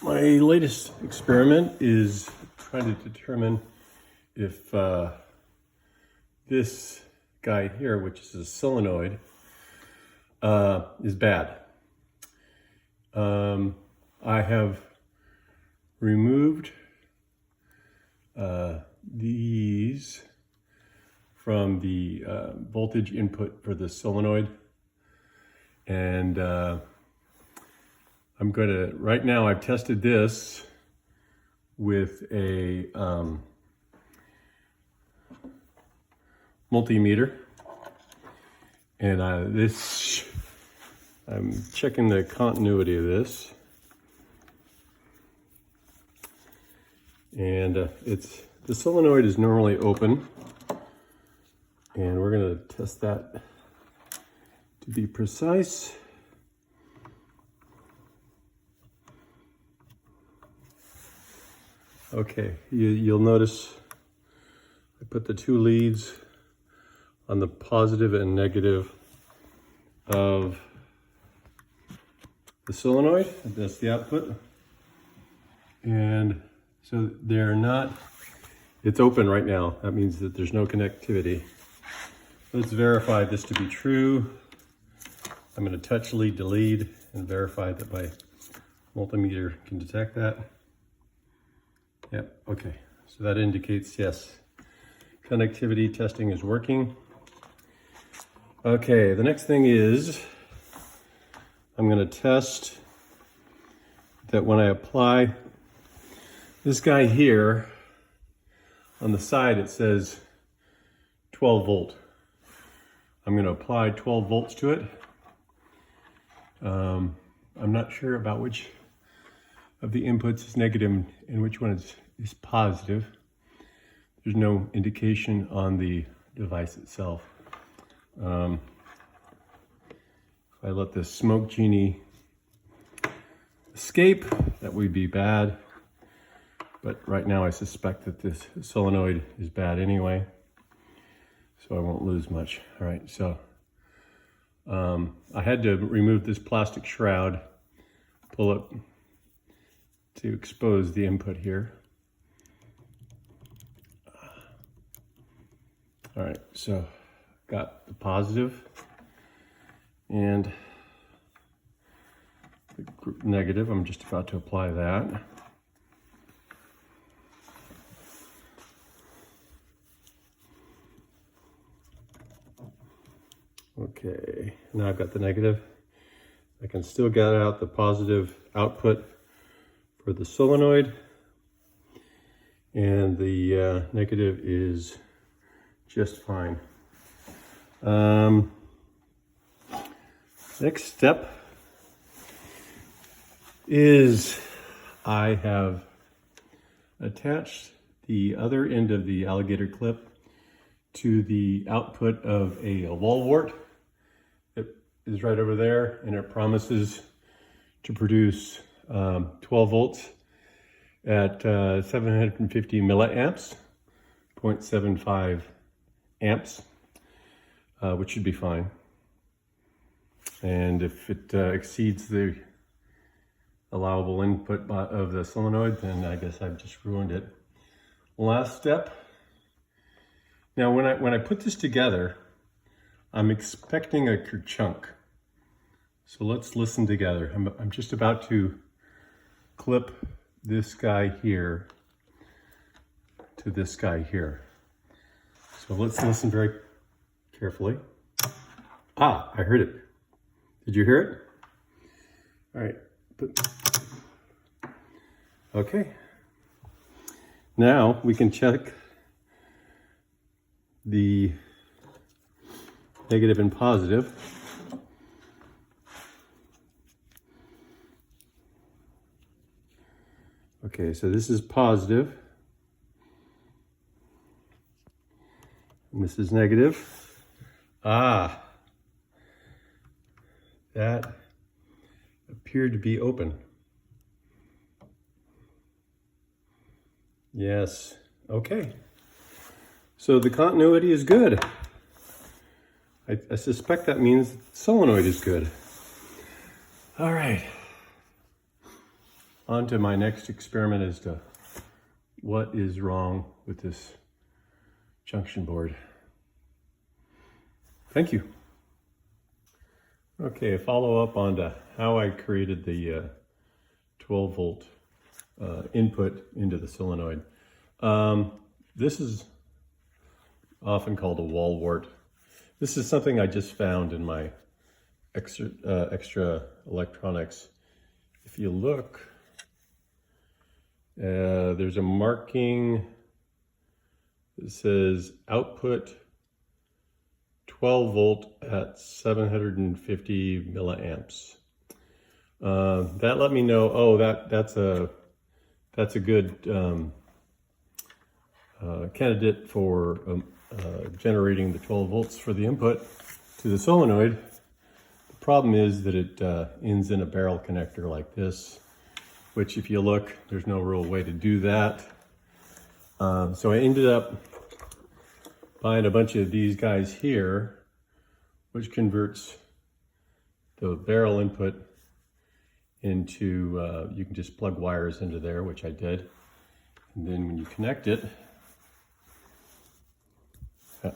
My latest experiment is trying to determine if this guy here, which is a solenoid, is bad. I have removed these from the voltage input for the solenoid, and I'm going to, right now I've tested this with a multimeter, and I'm checking the continuity of this, and the solenoid is normally open, and we're going to test that to be precise. Okay, you'll notice I put the two leads on the positive and negative of the solenoid. That's the output. And so they're not, it's open right now. That means that there's no connectivity. Let's verify this to be true. I'm going to touch lead to lead and verify that my multimeter can detect that. Yep, okay, so that indicates yes, connectivity testing is working. Okay, the next thing is I'm going to test that when I apply this guy here, on the side it says 12 volt. I'm going to apply 12 volts to it. I'm not sure about which of the inputs is negative and which one is positive. There's no indication on the device itself. If I let the smoke genie escape, that would be bad. But right now I suspect that this solenoid is bad anyway, so I won't lose much. All right, so I had to remove this plastic shroud, pull it to expose the input here. All right, so got the positive and the negative. I'm just about to apply that. Okay, now I've got the negative. I can still get out the positive output for the solenoid, and the negative is just fine. Next step is I have attached the other end of the alligator clip to the output of a wall wart. It is right over there, and it promises to produce 12 volts at 750 milliamps, 0.75 amps, which should be fine. And if it exceeds the allowable input of the solenoid, then I guess I've just ruined it. Last step. Now, when I put this together, I'm expecting a kerchunk. So let's listen together. I'm just about to clip this guy here to this guy here. So let's listen very carefully. Ah, I heard it. Did you hear it? All right. Okay. Now we can check the negative and positive. Okay, so this is positive, and this is negative. Ah, that appeared to be open. Yes, okay. So the continuity is good. I suspect that means the solenoid is good. All right. on to my next experiment as to what is wrong with this junction board. Thank you. Okay, a follow up on to how I created the 12 volt input into the solenoid. This is often called a wall wart. This is something I just found in my extra electronics. If you look, there's a marking that says output 12 volt at 750 milliamps. That let me know, oh, that's a good candidate for generating the 12 volts for the input to the solenoid. The problem is that it ends in a barrel connector like this, which if you look, there's no real way to do that. So I ended up buying a bunch of these guys here, which converts the barrel input into, you can just plug wires into there, which I did. And then when you connect it, see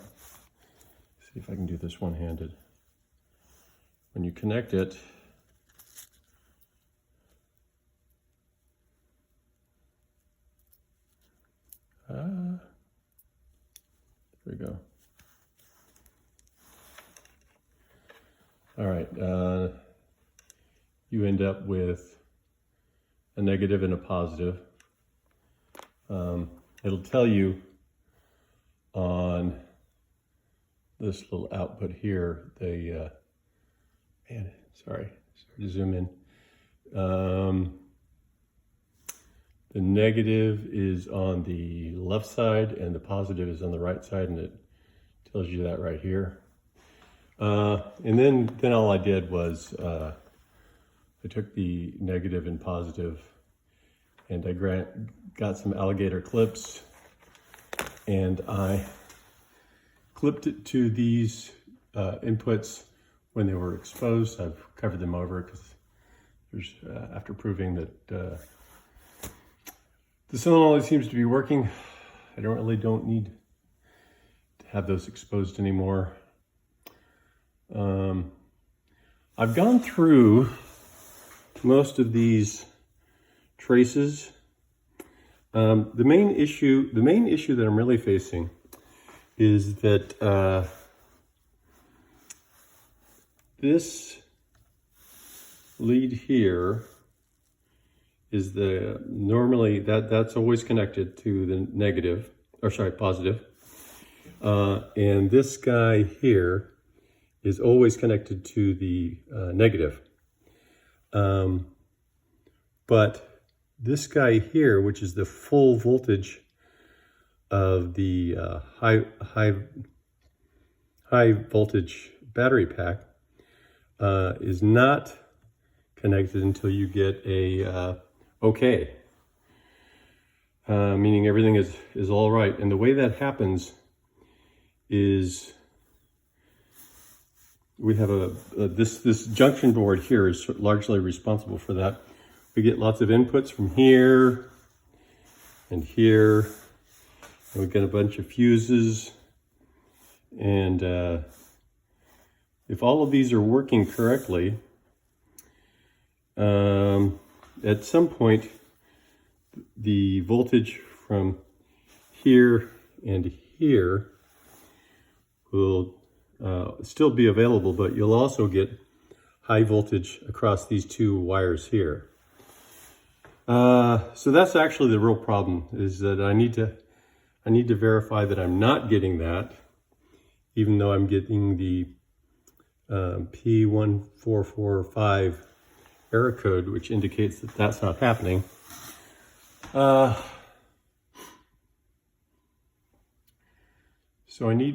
if I can do this one-handed. When you connect it, there we go. All right, you end up with a negative and a positive. It'll tell you on this little output here, sorry to zoom in. The negative is on the left side and the positive is on the right side, and it tells you that right here. And then all I did was I took the negative and positive and I got some alligator clips and I clipped it to these inputs when they were exposed. I've covered them over because there's after proving that the solenoid seems to be working, I don't need to have those exposed anymore. I've gone through most of these traces. The main issue that I'm really facing is that this lead here is normally that's always connected to the negative, or sorry, positive. And this guy here is always connected to the negative. But this guy here, which is the full voltage of the high voltage battery pack, is not connected until you get a okay, meaning everything is all right. And the way that happens is we have this junction board here is largely responsible for that. We get lots of inputs from here and here, and we get a bunch of fuses. And if all of these are working correctly, at some point, the voltage from here and here will still be available, but you'll also get high voltage across these two wires here. So that's actually the real problem, is that I need to verify that I'm not getting that, even though I'm getting the P1445 error code, which indicates that that's not happening. So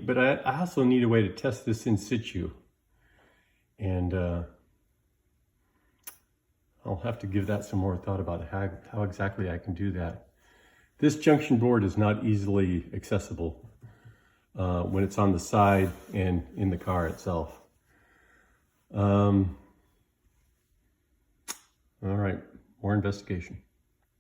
but I also need a way to test this in situ. And I'll have to give that some more thought about how exactly I can do that. This junction board is not easily accessible when it's on the side and in the car itself. All right, more more investigation.